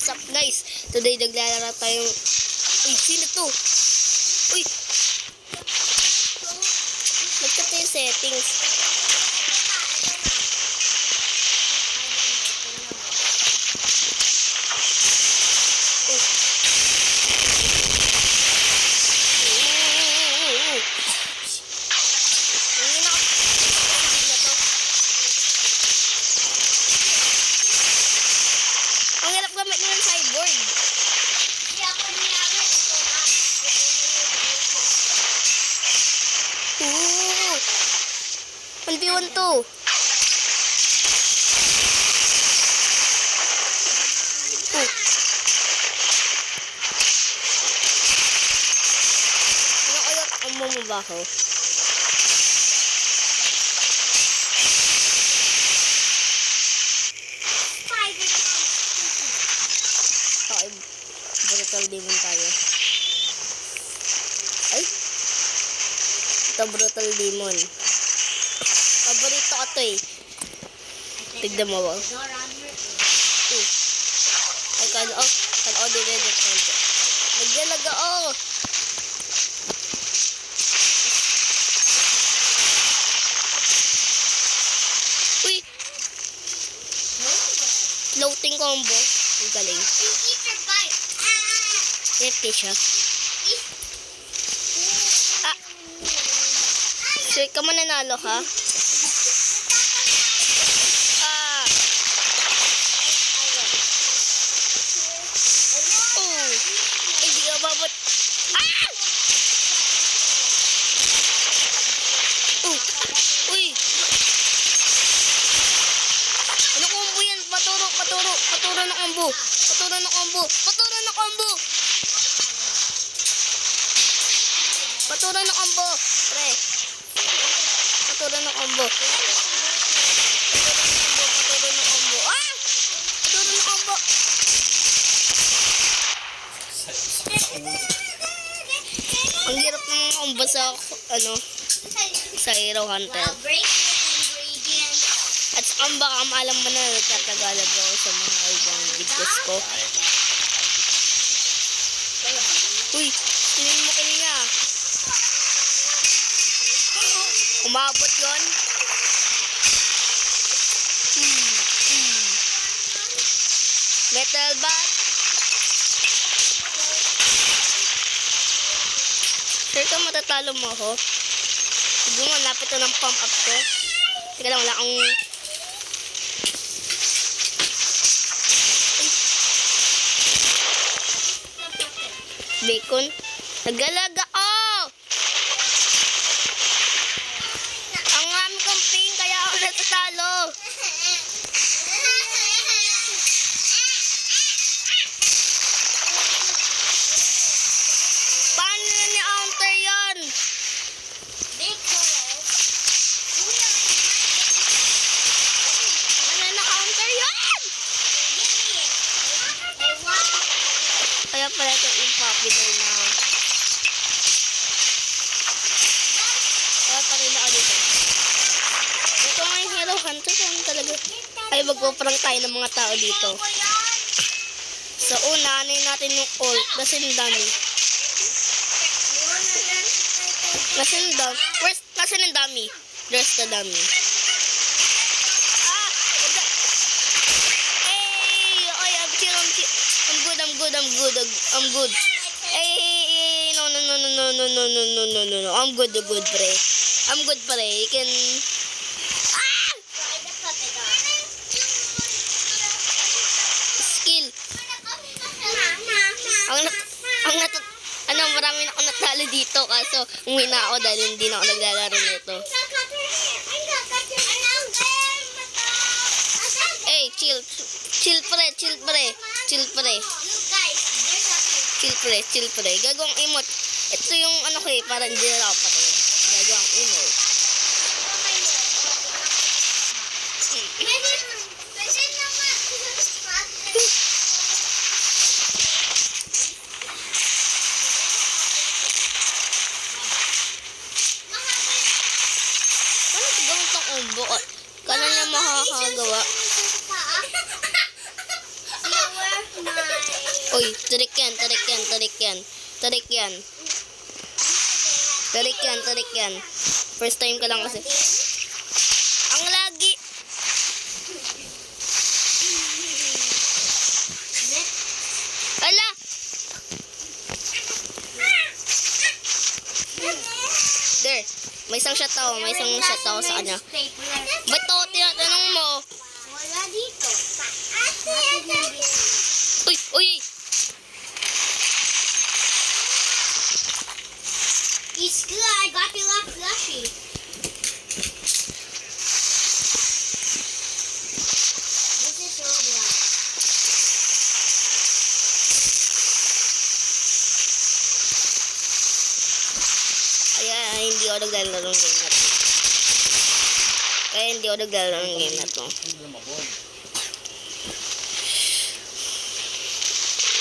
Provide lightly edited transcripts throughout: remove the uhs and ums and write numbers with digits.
What's up guys? Today naglalaro tayong... Uy, sino to? Uy! Nagkat yung settings. Ang hirap gamit ng cyborg. Ooh! 1v1 to. Ano kaya ang mamabaho? Brutal demon tayo. Ay! Ito brutal demon. Paborito ko to eh. Tignan mo ba? Ay, kan-o dire-dire konti. Naglalag ako. Uy! Floating combo. Ang galing. Lefty siya. Ah! Sure ka mananalo ka? Ah! Oh! Hindi ka babot. Ah! Oh! Uy! Ano combo yan? Paturo ng combo. Paturo ng combo. Paturo ng combo, pre. Paturo ng combo. Ah! Paturo ng combo. Ang hirap ng combo sa sa Hero Hunter. At ang baka maalam mo na nagtatagalog ako sa mga ibang videos ko. Uy, tingin mo kanina. Umabot yun. Metal bat. Sure ka matatalo mo ako? Siguro nga, lapit to ng pump up ko. Teka lang, wala akong... Bacon. Nagalaga. Oh! Ang aming campaign, kaya ako natatalo. Paano na ni-counter yun? Paano na-counter yun? Kaya pala ito yung popular na. Kaya pa rin ako dito. Ito nga yung Hero Hunter. Ano talaga? Ay, magpuparang tayo ng mga tao dito. Sa una, anayin natin yung ult. Kasi ang dami. Kasi ang dami. Kasi ang dami. There's the dami. I'm good. Hey, no. I'm good, pre. You can... Ah! Skill. Marami na ako natalo dito. Kaso, umuwi na ako dahil hindi na ako naglalaro nito. Hey, chill, pre. Gagawang emote. Ito yung parang hindi na ako patayin. Gagawang emote. Paano gagawin itong combo? Kailan niya makakagawa? Uy, tarik yan, tarik yan, tarik yan. Tarik yan. Tarik yan, tarik yan. First time ka lang kasi. Ang lagi. Ala! There. May isang shot ako. May isang shot ako sa kanya. Ba't ako tinatanong mo? Wala dito. Uy, uy! It's good. I got you a plushie. This is Roblox. Ay, hindi ako naglalaro ng game na to. Kaya hindi ako naglalaro ng game na to.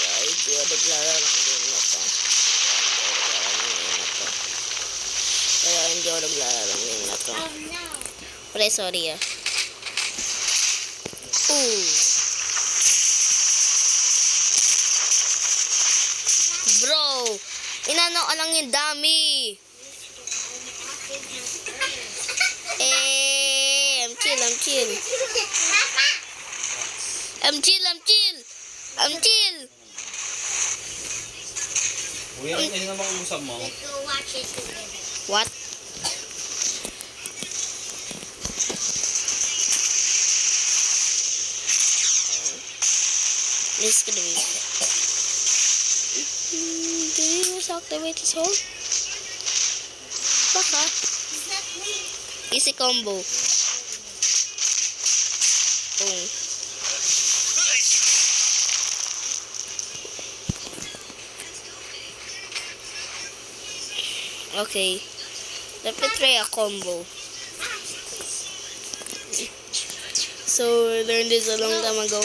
Ay, hindi ako naglalaro ng game na to. Kaya hindi ako naglalaro ng game na to. Oh no. Pre, sorry ah. Ooh. Bro, inano ka lang yung dami. I'm chill. I'm chill. Uy, ano na mag-uusap mo? Let's go watch it together. What? This is gonna be. Do you use activate his hole? Baka. Easy combo. Boom. Okay. Let me try a combo. So, I learned this a long time ago.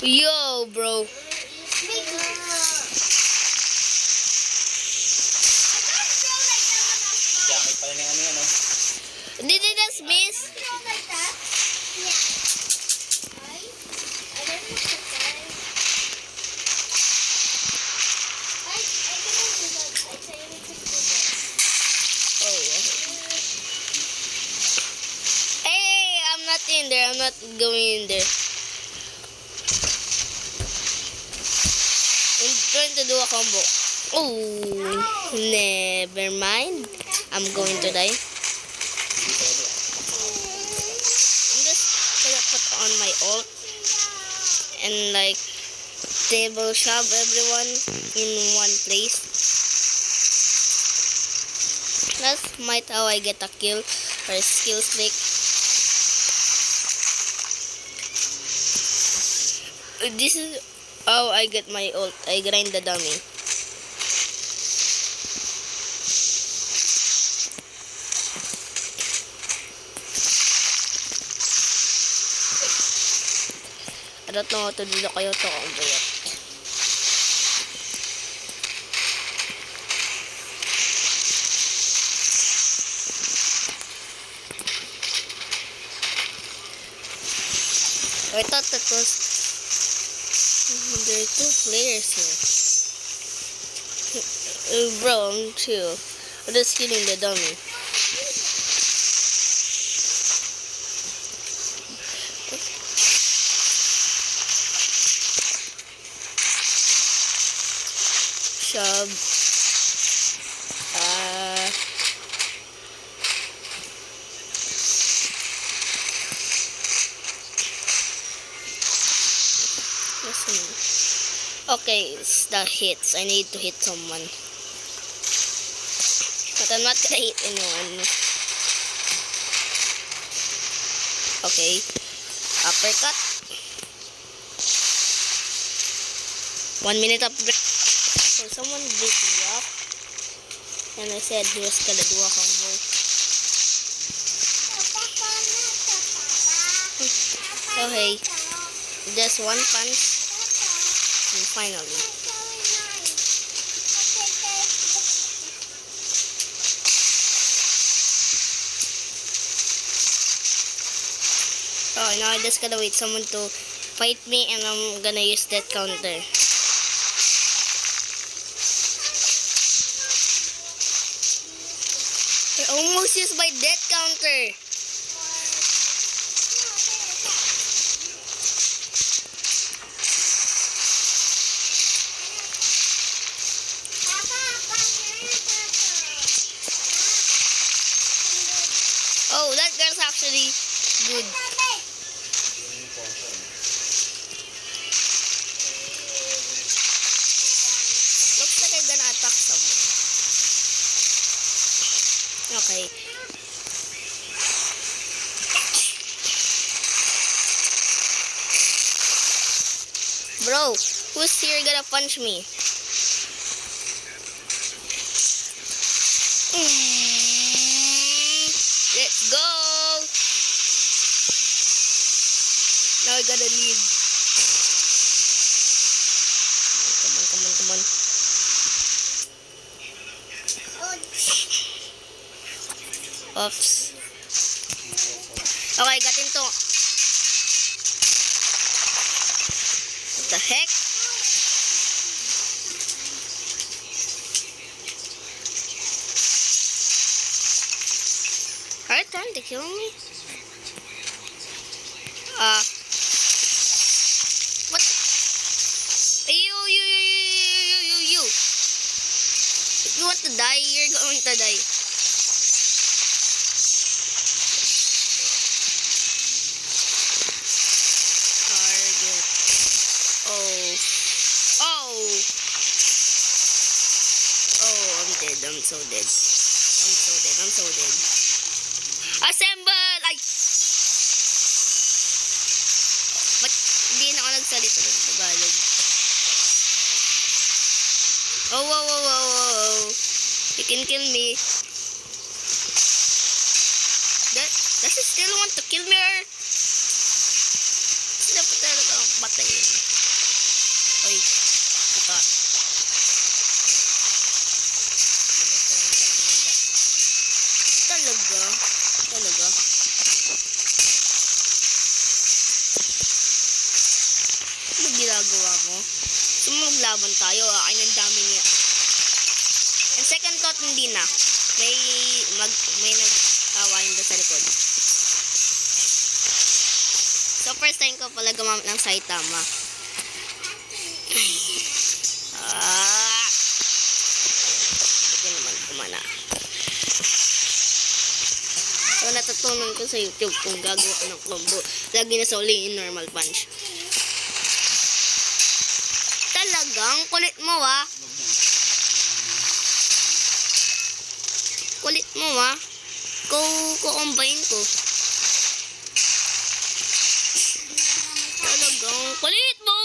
Yo, bro. Gamit pala ng ano yan, no? Did it just miss? Oh. Hey, I'm not in there. I'm not going in there. I'm trying to do a combo. Oh, never mind. I'm going to die. I'm just gonna put on my ult and like table shove everyone in one place. That's might how I get a kill or a skill streak. This is how I get my ult. I grind the dummy. I don't know how to do the Kyoto combo yet. I thought that was... There are two players here. Bro, I'm chill. I'm just killing the dummy. Shove. Listen. Okay, it's the hits. I need to hit someone. But I'm not gonna hit anyone. Okay. Uppercut. 1 minute of break. So someone beat me up. And I said he was gonna do a combo. Okay. Just one punch. And finally. Oh, now I just gotta wait someone to Fight me and I'm gonna use that counter. I almost used my death counter. Oh, that girl's actually good. Looks like I'm gonna attack someone. Okay. Bro, who's here gonna punch me? Let's go! Now I gotta leave. Come on, come on, come on. Oops. Okay, got into. What the heck? Are you trying to kill me? What? You. If you want to die, you're going to die. Target. Oh. Oh, I'm dead. I'm so dead. I'm so dead. Assemble! Ay! Ba't hindi na ako nagsalita ng Tagalog? Oh. You can kill me. Does he still want to kill me or? Sila pa talaga ang patayin. Oy, ito. Talaga? Ano ginagawa mo? Sumaglaban tayo, akin ang dami niya. And second thought, hindi na. May nag-awain doon sa likod. So first time ko pala gumamit ng Saitama. Ito naman, kumana. So, natutunan ko sa YouTube kung gagawa ng combo. Lagi na sa uli in normal punch. Talagang kulit mo, ah. Kulit mo, ah. Kukumbayin ko. Talagang kulit mo!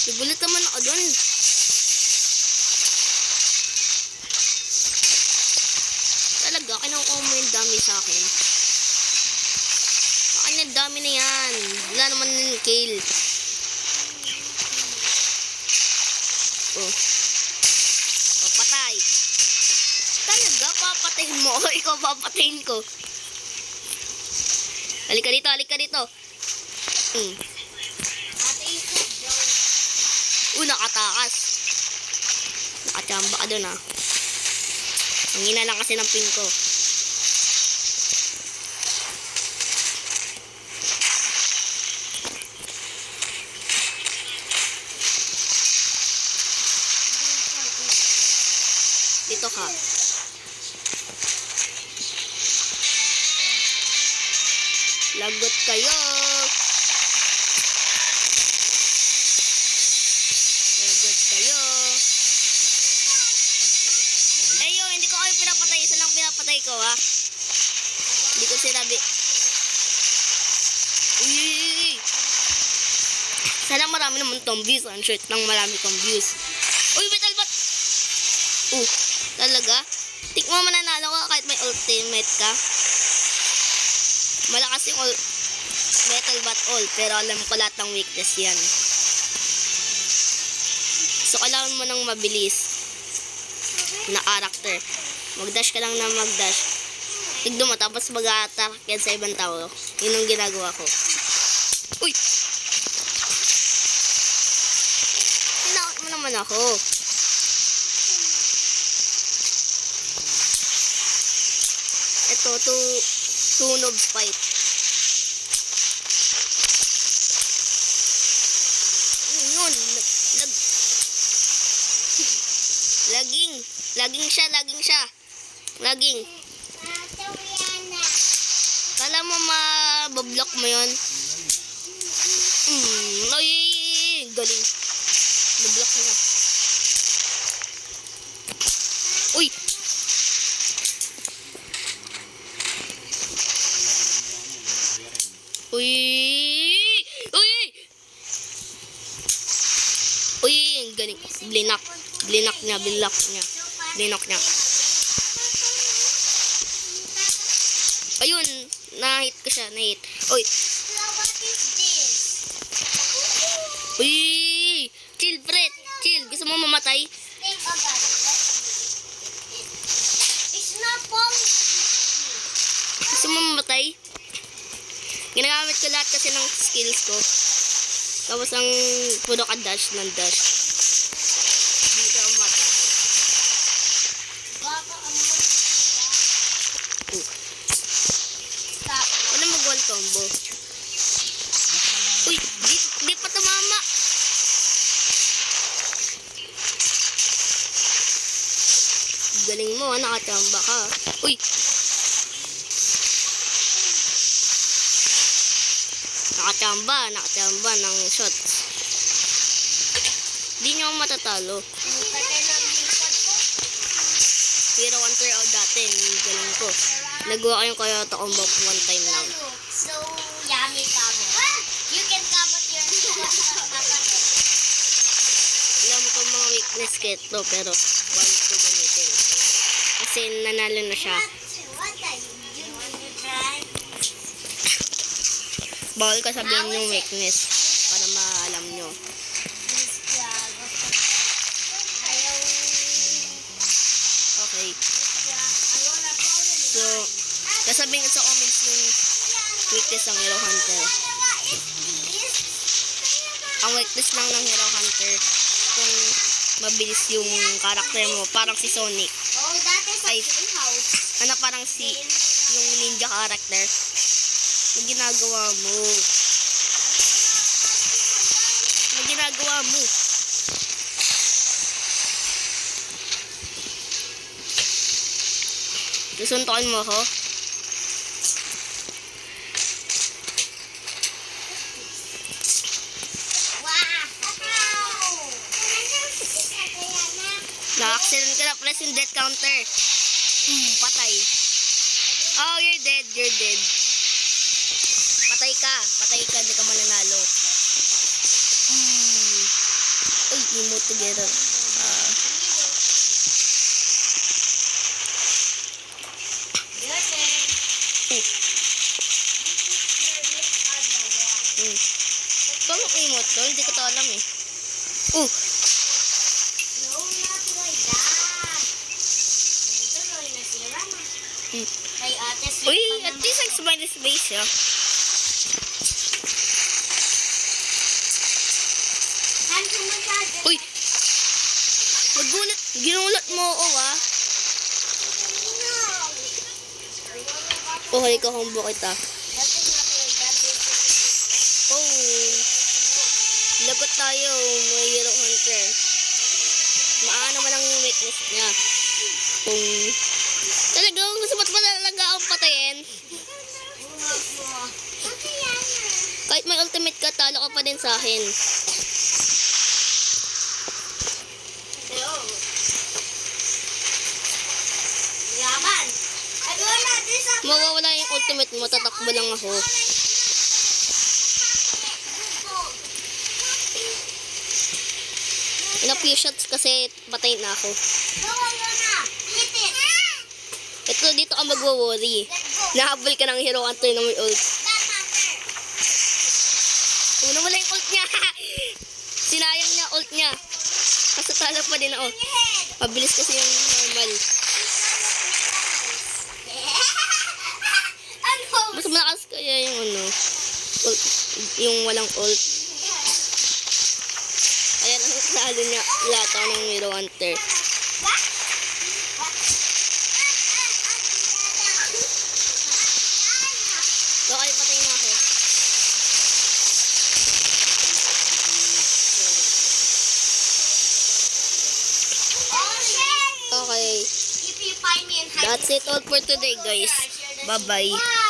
Nagulit naman ako doon. Talaga, kinukuha mo yung dami sa akin. Akin yung dami na yan. Wala naman yung kill. Oh, patay. Talaga, papatayin mo. Ikaw papatayin ko. Halika dito. Nakatakas. Nakachamba ka dun, ah. Ang ina lang kasi ng pin ko. Dito ka. Lagot kayo. Hindi ko kayo pinapatay. Isa lang pinapatay ko, ha. Hindi ko sinabi. Uy. Sana marami naman tong views. Ang short lang marami kong views. Uy, metal bat. Talaga? Tikmo mananalo ka kahit may ultimate ka. Malakas yung metal bat all. Pero alam ko lahat ng weakness yan. So, kailangan mo ng mabilis na character. Magdash ka lang na magdash. Tigdo mo, tapos mag-a-attack yan sa ibang tao. Yun ang ginagawa ko. Uy! Tinakot mo naman ako. Ito, two noobs fight. Yun, laging siya. Laging. Kala mo mabablock mo yun? Ay, galing. Nablock na. Uy! Uy! Uy! Uy, ang galing. Blinak niya. Ayun, na-hit ko siya, Uy! What is this? Uy! Chill, Fred. Chill. Gusto mo mamatay? Think about it. It's not falling. Gusto mo mamatay? Ginagamit ko lahat kasi ng skills ko. Tapos ang puro ka dash ng dash. Hindi ka umatay. Baka ang Stop. Wala mag-wall combo. Uy! Di pa tumama! Galing mo, nakatamba ka. Uy! Nakatamba ng shots. Di nyo ako matatalo. Hero Hunter out dati, galing ko. Nagawa ko yung Kyoto combo one time lang. So yummy kamo. You can come at your Alam ko mga weakness kito, pero bawal ko gamitin. Kasi nanalo na siya. What are you doing? Try. Bawal ka sabihin yung weakness para maalam nyo. Okay. So, kasabihin sa comments yung weakness ng Hero Hunter. Ang weakness lang ng Hero Hunter kung mabilis yung karakter mo. Parang si Sonic. Oh, that is a Ay. tree house. Ano parang yung ninja character. Ang ginagawa mo. Ang ginagawa mo. Susuntokin mo ako? Wow! Na-accident ka na, press yung death counter. Patay. Oh, you're dead. Patay ka, di ka mananalo. Uy, emote together. Paano emote to? Hindi ko to alam eh. No, not like that. Ito, Roy, nasira na. Kay ate, sweet Uy, pa at least like smiley space siya. Handsome masyado. Uy! Ginulat mo ako ah. Okay, kakombo kita. Oh! Lagot tayo, may Hero Hunter. Maano naman ang weakness niya. Kung talagang gusto mo pa talaga akong patayin. Kahit may ultimate ka, talo ka pa din sa akin. Yaman. Mawawala yung ultimate mo, tatakbo lang ako. Ina few shots kasi patay na ako. Ito, dito ka magwo-worry. Nahabol ka ng Hero Hunter na may ult. Una wala yung ult niya. Sinayang niya ult niya. Kaso talo pa din ako. Mabilis kasi yung normal. malakas kaya yung ano, ult, yung walang ult. Ayan, ang nalo niya lahat ng Hero Hunter. Okay, patay na ako. Oh, shit! Okay, If you find me in high that's it all for today, guys. Bye-bye.